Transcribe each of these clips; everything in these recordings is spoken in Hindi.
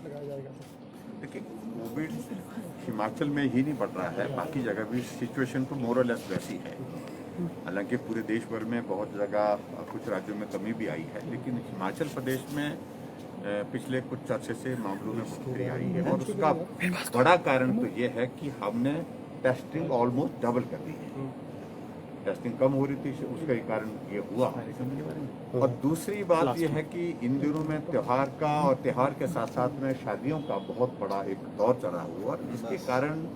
लगाया जाएगा? देखिए, कोविड हिमाचल में ही नहीं बढ़ रहा है, बाकी जगह भी सिचुएशन तो मोर और लेस वैसी है। हालांकि पूरे देश भर में बहुत जगह कुछ राज्यों में कमी भी आई है, लेकिन हिमाचल प्रदेश में पिछले कुछ अरसे से मामलों में बढ़ोतरी आई है, और उसका बड़ा कारण तो ये है कि हमने टेस्टिंग ऑलमोस्ट डबल कर दी है। टेस्टिंग कम हो रही थी, उसका ही कारण ये हुआ। और दूसरी बात यह है कि इन दिनों में त्यौहार का और त्यौहार के साथ साथ में शादियों का बहुत बड़ा एक दौर चला हुआ, और इसके कारण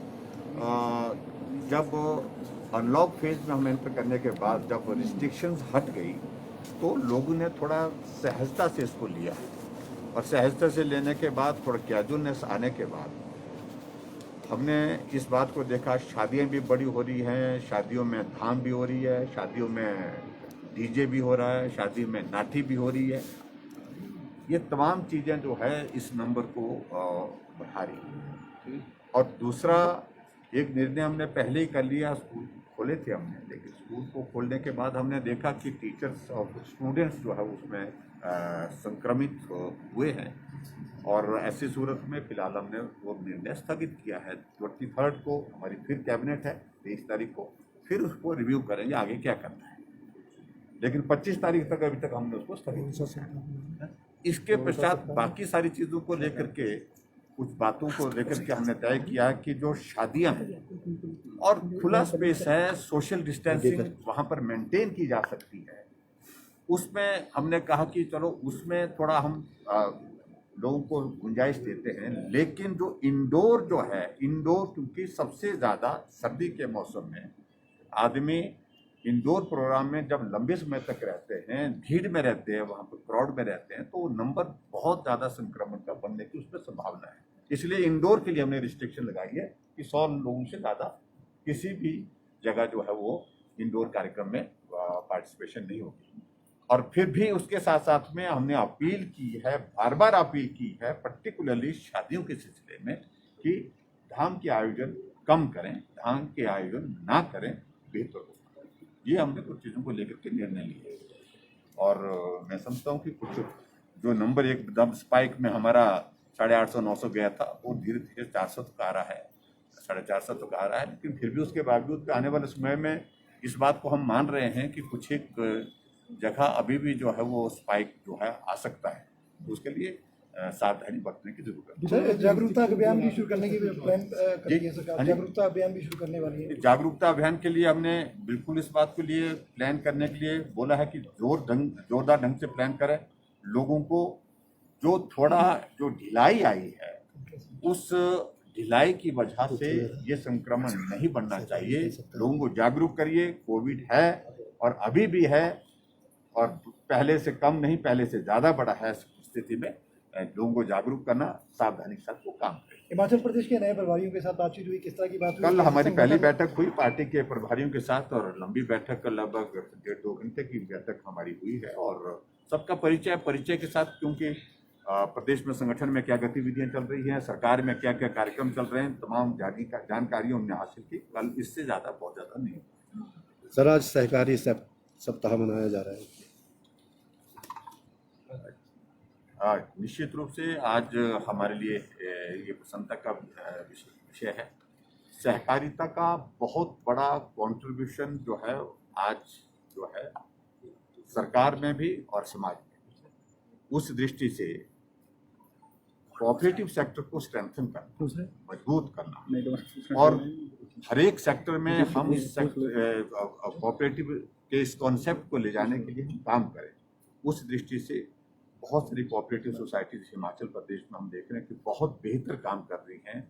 जब अनलॉक फेज में हम एंटर करने के बाद जब रिस्ट्रिक्शंस हट गई तो लोगों ने थोड़ा सहजता से इसको लिया, और सहजता से लेने के बाद थोड़ा कैजुअलनेस आने के बाद हमने इस बात को देखा, शादियां भी बड़ी हो रही हैं, शादियों में धाम भी हो रही है, शादियों में डीजे भी हो रहा है, शादी में नाटी भी हो रही है। ये तमाम चीज़ें जो है इस नंबर को बढ़ा रही है। और दूसरा एक निर्णय हमने पहले ही कर लिया, स्कूल खोले थे हमने, लेकिन स्कूल को खोलने के बाद हमने देखा कि टीचर्स और स्टूडेंट्स जो है उसमें संक्रमित हुए हैं, और ऐसी सूरत में फिलहाल हमने वो निर्णय स्थगित किया है। 23 को हमारी फिर कैबिनेट है, 23 तारीख को फिर उसको रिव्यू करेंगे आगे क्या करना है, लेकिन 25 तारीख तक अभी तक हमने उसको स्थगित किया है। इसके पश्चात बाकी सारी चीज़ों को लेकर के, कुछ बातों को लेकर के हमने तय किया कि जो शादियां हैं और खुला स्पेस है, सोशल डिस्टेंसिंग वहाँ पर मेंटेन की जा सकती है, उसमें हमने कहा कि चलो उसमें थोड़ा हम लोगों को गुंजाइश देते हैं। लेकिन जो इंडोर जो है, इंडोर क्योंकि सबसे ज़्यादा सर्दी के मौसम में आदमी इंडोर प्रोग्राम में जब लंबे समय तक रहते हैं, भीड़ में रहते हैं, वहाँ पर क्राउड में रहते हैं, तो नंबर बहुत ज़्यादा संक्रमण का बनने की उसमें संभावना है। इसलिए इंडोर के लिए हमने रिस्ट्रिक्शन लगाई है कि 100 लोगों से ज़्यादा किसी भी जगह जो है वो इंडोर कार्यक्रम में पार्टिसिपेशन नहीं होगी। और फिर भी उसके साथ साथ में हमने अपील की है, बार बार अपील की है, पर्टिकुलरली शादियों के सिलसिले में, कि धाम के आयोजन कम करें, धाम के आयोजन ना करें, बेहतर हो। ये हमने कुछ चीज़ों को लेकर के निर्णय लिए, और मैं समझता हूँ कि कुछ जो नंबर एकदम स्पाइक में हमारा 850-900 गया था, वो धीरे धीरे 400 तक आ रहा है, 450 तक आ रहा है। लेकिन फिर भी उसके बावजूद आने वाले समय में इस बात को हम मान रहे हैं कि कुछ एक जगह अभी भी जो है वो स्पाइक जो है आ सकता है, तो उसके लिए सावधानी बरतने की जरूरत है। जागरूकता अभियान भी शुरू करने की प्लान कर रही है सरकार? जागरूकता अभियान भी शुरू करने वाली है? जागरूकता अभियान के लिए हमने बिल्कुल इस बात के लिए प्लान करने के लिए बोला है कि जोरदार ढंग से प्लान करें। लोगों को जो ढिलाई आई है, उस ढिलाई की वजह से ये संक्रमण नहीं बढ़ना चाहिए। लोगों को जागरूक करिए, कोविड है और अभी भी है, और पहले से कम नहीं, पहले से ज़्यादा बड़ा है। स्थिति में लोगों को जागरूक करना, सावधानी के साथ वो काम करें। हिमाचल प्रदेश के नए प्रभारियों के साथ बातचीत हुई, किस तरह की बात हुई? कल हमारी पहली बैठक हुई पार्टी के प्रभारियों के साथ, और लंबी बैठक, लगभग 1.5-2 घंटे की बैठक हमारी हुई है, और सबका परिचय के साथ, क्योंकि प्रदेश में संगठन में क्या गतिविधियां चल रही हैं, सरकार में क्या क्या कार्यक्रम चल रहे हैं, तमाम जानकारी हमने हासिल की। कल इससे ज़्यादा बहुत ज़्यादा नहीं। सर, आज सहकारी सप्ताह मनाया जा रहा है। निश्चित रूप से आज हमारे लिए ये प्रसन्नता का विषय है। सहकारिता का बहुत बड़ा कंट्रीब्यूशन जो है आज जो है सरकार में भी और समाज में, उस दृष्टि से कोऑपरेटिव सेक्टर को स्ट्रेंथन करना, मजबूत करना, और हर एक सेक्टर में हम इस कोऑपरेटिव के इस कॉन्सेप्ट को ले जाने के लिए हम काम करें। उस दृष्टि से बहुत सारी कोऑपरेटिव सोसाइटीज हिमाचल प्रदेश में हम देख रहे हैं कि बहुत बेहतर काम कर रही हैं।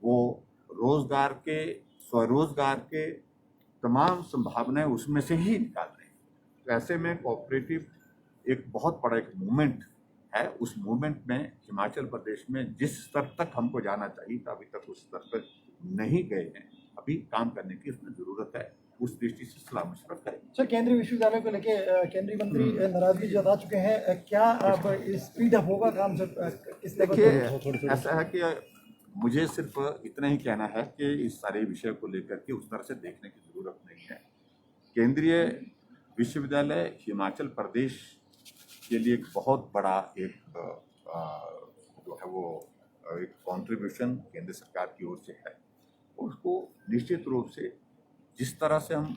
वो रोजगार के, स्वरोजगार के तमाम संभावनाएं उसमें से ही निकाल रहे हैं। तो ऐसे में कोऑपरेटिव एक बहुत बड़ा एक मूवमेंट है। उस मूवमेंट में हिमाचल प्रदेश में जिस स्तर तक हमको जाना चाहिए था, अभी तक उस स्तर पर नहीं गए हैं। अभी काम करने की उसमें जरूरत है, उस दृष्टि से सलाह मशवरा करें। सर, केंद्रीय विश्वविद्यालय को लेके केंद्रीय मंत्री नाराजगी जता चुके हैं, क्या अब स्पीड अप होगा काम? देखिए, ऐसा है कि मुझे सिर्फ इतना ही कहना है कि इस सारे विषय को लेकर के उस तरह से देखने की जरूरत नहीं है। केंद्रीय विश्वविद्यालय हिमाचल प्रदेश के लिए एक बहुत बड़ा एक जो है वो एक कंट्रीब्यूशन केंद्र सरकार की ओर से है, उसको निश्चित रूप से जिस तरह से हम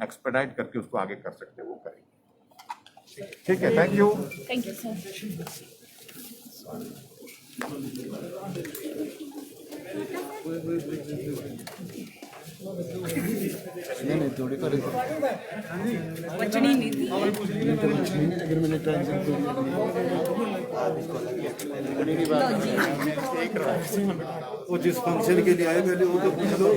एक्सपेडाइट करके उसको आगे कर सकते हैं वो करेंगे। ठीक है, thank you. Thank you, sir. बचनी नहीं थी। वो जिस फंक्शन के लिए आए पहले वो तो पूछ लो।